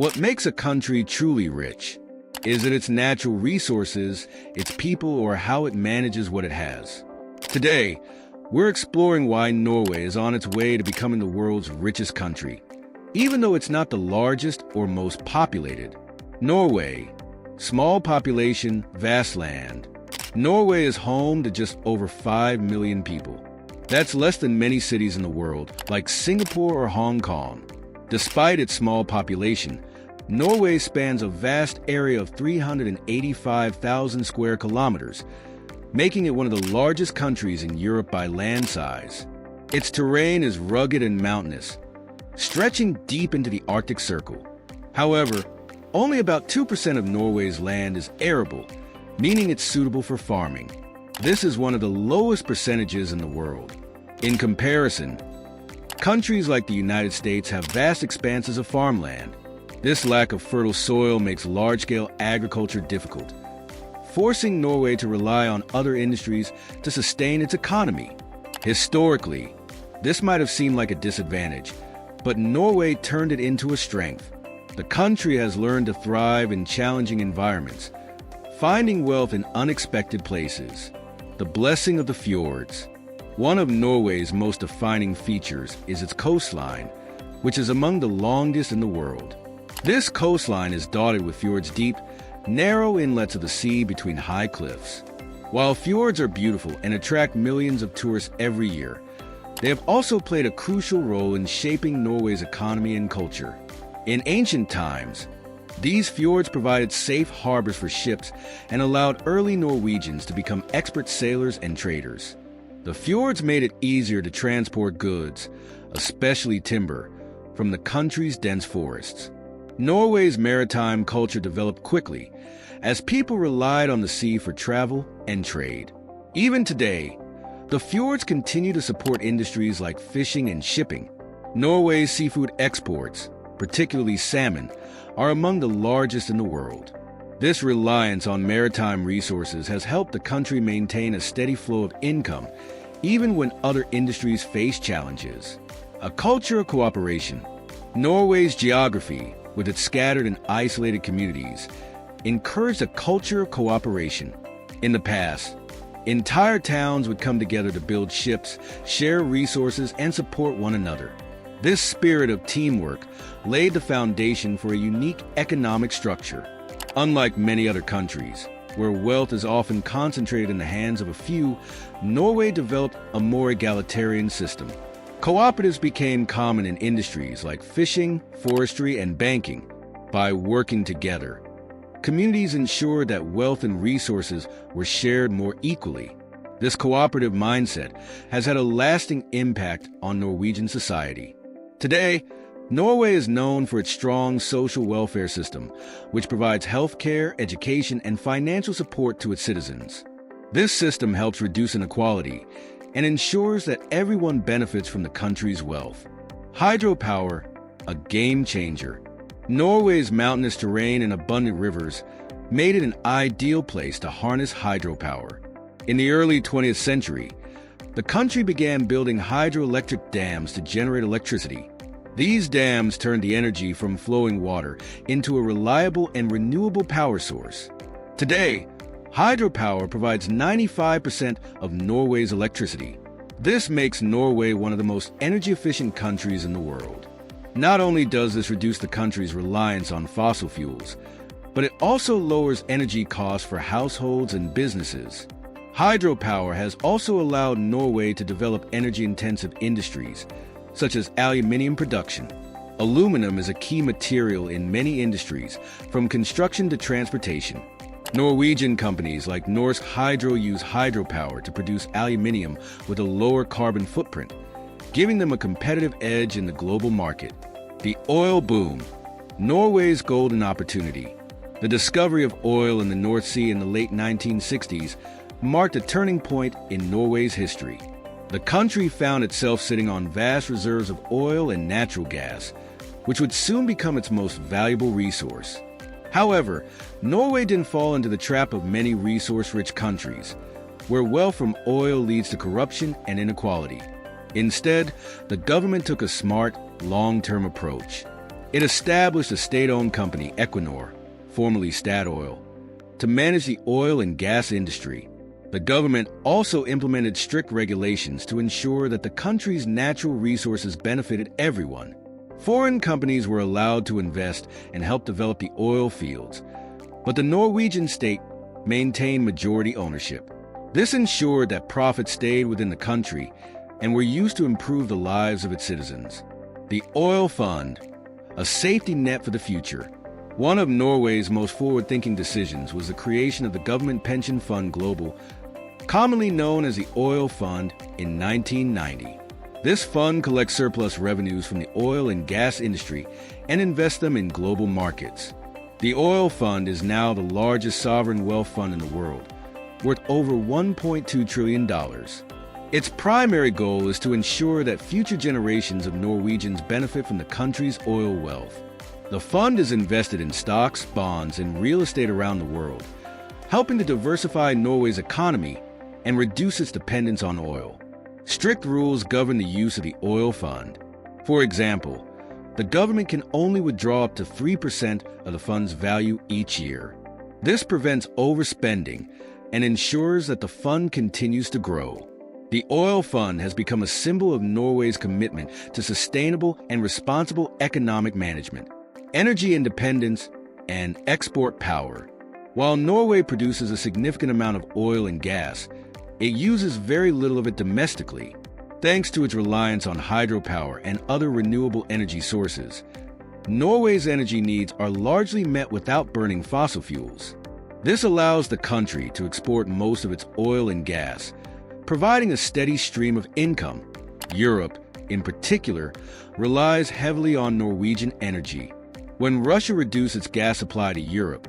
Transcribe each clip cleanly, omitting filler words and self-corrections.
What makes a country truly rich? Is it its natural resources, its people, or how it manages what it has? Today, we're exploring why Norway is on its way to becoming the world's richest country. Even though it's not the largest or most populated, Norway, small population, vast land. Norway is home to just over 5 million people. That's less than many cities in the world, like Singapore or Hong Kong. Despite its small population, Norway spans a vast area of 385,000 square kilometers, making it one of the largest countries in Europe by land size. Its terrain is rugged and mountainous, stretching deep into the Arctic Circle. However, only about 2% of Norway's land is arable, meaning it's suitable for farming. This is one of the lowest percentages in the world. In comparison, countries like the United States have vast expanses of farmland. This lack of fertile soil makes large-scale agriculture difficult, forcing Norway to rely on other industries to sustain its economy. Historically, this might have seemed like a disadvantage, but Norway turned it into a strength. The country has learned to thrive in challenging environments, finding wealth in unexpected places. The blessing of the fjords. One of Norway's most defining features is its coastline, which is among the longest in the world. This coastline is dotted with fjords, deep, narrow inlets of the sea between high cliffs. While fjords are beautiful and attract millions of tourists every year, they have also played a crucial role in shaping Norway's economy and culture. In ancient times, these fjords provided safe harbors for ships and allowed early Norwegians to become expert sailors and traders. The fjords made it easier to transport goods, especially timber, from the country's dense forests. Norway's maritime culture developed quickly, as people relied on the sea for travel and trade. Even today, the fjords continue to support industries like fishing and shipping. Norway's seafood exports, particularly salmon, are among the largest in the world. This reliance on maritime resources has helped the country maintain a steady flow of income, even when other industries face challenges. A culture of cooperation. Norway's geography, with its scattered and isolated communities, encouraged a culture of cooperation. In the past, entire towns would come together to build ships, share resources, and support one another. This spirit of teamwork laid the foundation for a unique economic structure. Unlike many other countries, where wealth is often concentrated in the hands of a few, Norway developed a more egalitarian system. Cooperatives became common in industries like fishing, forestry, and banking. By working together, communities ensured that wealth and resources were shared more equally. This cooperative mindset has had a lasting impact on Norwegian society. Today, Norway is known for its strong social welfare system, which provides healthcare, education, and financial support to its citizens. This system helps reduce inequality and ensures that everyone benefits from the country's wealth. Hydropower, a game changer. Norway's mountainous terrain and abundant rivers made it an ideal place to harness hydropower. In the early 20th century, the country began building hydroelectric dams to generate electricity. These dams turned the energy from flowing water into a reliable and renewable power source. Today, hydropower provides 95% of Norway's electricity. This makes Norway one of the most energy-efficient countries in the world. Not only does this reduce the country's reliance on fossil fuels, but it also lowers energy costs for households and businesses. Hydropower has also allowed Norway to develop energy-intensive industries, such as aluminium production. Aluminum is a key material in many industries, from construction to transportation. Norwegian companies like Norsk Hydro use hydropower to produce aluminium with a lower carbon footprint, giving them a competitive edge in the global market. The oil boom. Norway's golden opportunity. The discovery of oil in the North Sea in the late 1960s marked a turning point in Norway's history. The country found itself sitting on vast reserves of oil and natural gas, which would soon become its most valuable resource. However, Norway didn't fall into the trap of many resource-rich countries, where wealth from oil leads to corruption and inequality. Instead, the government took a smart, long-term approach. It established a state-owned company, Equinor, formerly Statoil, to manage the oil and gas industry. The government also implemented strict regulations to ensure that the country's natural resources benefited everyone. Foreign companies were allowed to invest and help develop the oil fields, but the Norwegian state maintained majority ownership. This ensured that profits stayed within the country and were used to improve the lives of its citizens. The Oil Fund, a safety net for the future. One of Norway's most forward-thinking decisions was the creation of the Government Pension Fund Global, commonly known as the Oil Fund, in 1990. This fund collects surplus revenues from the oil and gas industry and invests them in global markets. The Oil Fund is now the largest sovereign wealth fund in the world, worth over $1.2 trillion. Its primary goal is to ensure that future generations of Norwegians benefit from the country's oil wealth. The fund is invested in stocks, bonds, and real estate around the world, helping to diversify Norway's economy and reduce its dependence on oil. Strict rules govern the use of the Oil Fund. For example, the government can only withdraw up to 3% of the fund's value each year. This prevents overspending and ensures that the fund continues to grow. The Oil Fund has become a symbol of Norway's commitment to sustainable and responsible economic management, energy independence, and export power. While Norway produces a significant amount of oil and gas, it uses very little of it domestically, thanks to its reliance on hydropower and other renewable energy sources. Norway's energy needs are largely met without burning fossil fuels. This allows the country to export most of its oil and gas, providing a steady stream of income. Europe, in particular, relies heavily on Norwegian energy. When Russia reduced its gas supply to Europe,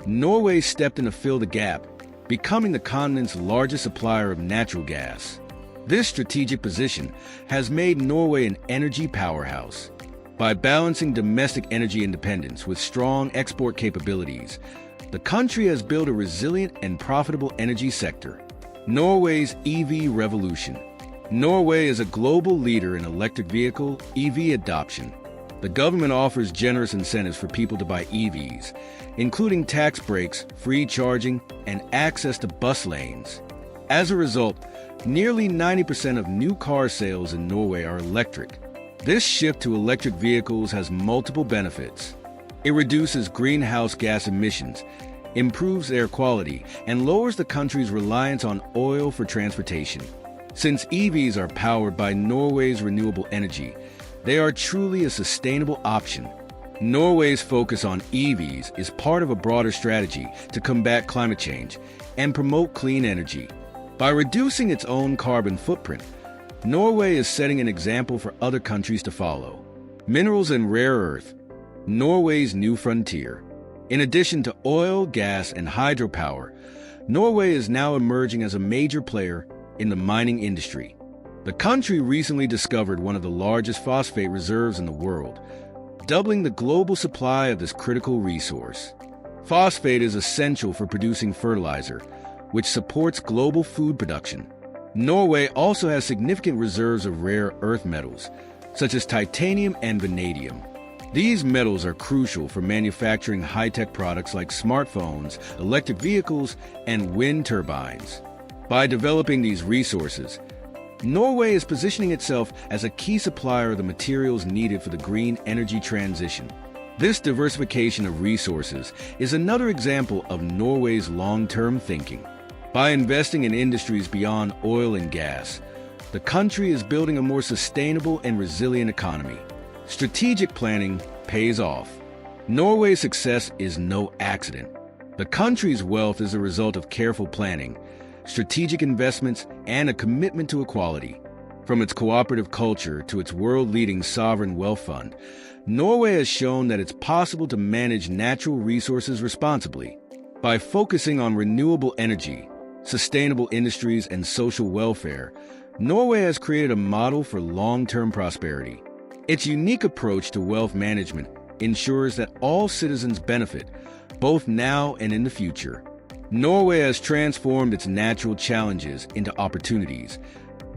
Norway stepped in to fill the gap, becoming the continent's largest supplier of natural gas. This strategic position has made Norway an energy powerhouse. By balancing domestic energy independence with strong export capabilities, the country has built a resilient and profitable energy sector. Norway's EV revolution. Norway is a global leader in electric vehicle (EV) adoption. The government offers generous incentives for people to buy EVs, including tax breaks, free charging, and access to bus lanes. As a result, nearly 90% of new car sales in Norway are electric. This shift to electric vehicles has multiple benefits. It reduces greenhouse gas emissions, improves air quality, and lowers the country's reliance on oil for transportation. Since EVs are powered by Norway's renewable energy, they are truly a sustainable option. Norway's focus on EVs is part of a broader strategy to combat climate change and promote clean energy. By reducing its own carbon footprint, Norway is setting an example for other countries to follow. Minerals and rare earth. Norway's new frontier. In addition to oil, gas, and hydropower, Norway is now emerging as a major player in the mining industry. The country recently discovered one of the largest phosphate reserves in the world, doubling the global supply of this critical resource. Phosphate is essential for producing fertilizer, which supports global food production. Norway also has significant reserves of rare earth metals, such as titanium and vanadium. These metals are crucial for manufacturing high-tech products like smartphones, electric vehicles, and wind turbines. By developing these resources, Norway is positioning itself as a key supplier of the materials needed for the green energy transition. This diversification of resources is another example of Norway's long-term thinking. By investing in industries beyond oil and gas, the country is building a more sustainable and resilient economy. Strategic planning pays off. Norway's success is no accident. The country's wealth is a result of careful planning, strategic investments, and a commitment to equality. From its cooperative culture to its world-leading sovereign wealth fund, Norway has shown that it's possible to manage natural resources responsibly. By focusing on renewable energy, sustainable industries, and social welfare, Norway has created a model for long-term prosperity. Its unique approach to wealth management ensures that all citizens benefit, both now and in the future. Norway has transformed its natural challenges into opportunities,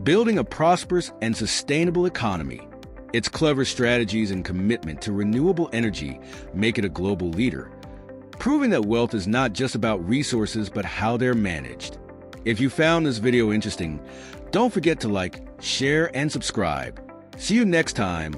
building a prosperous and sustainable economy. Its clever strategies and commitment to renewable energy make it a global leader, proving that wealth is not just about resources but how they're managed. If you found this video interesting, don't forget to like, share, and subscribe. See you next time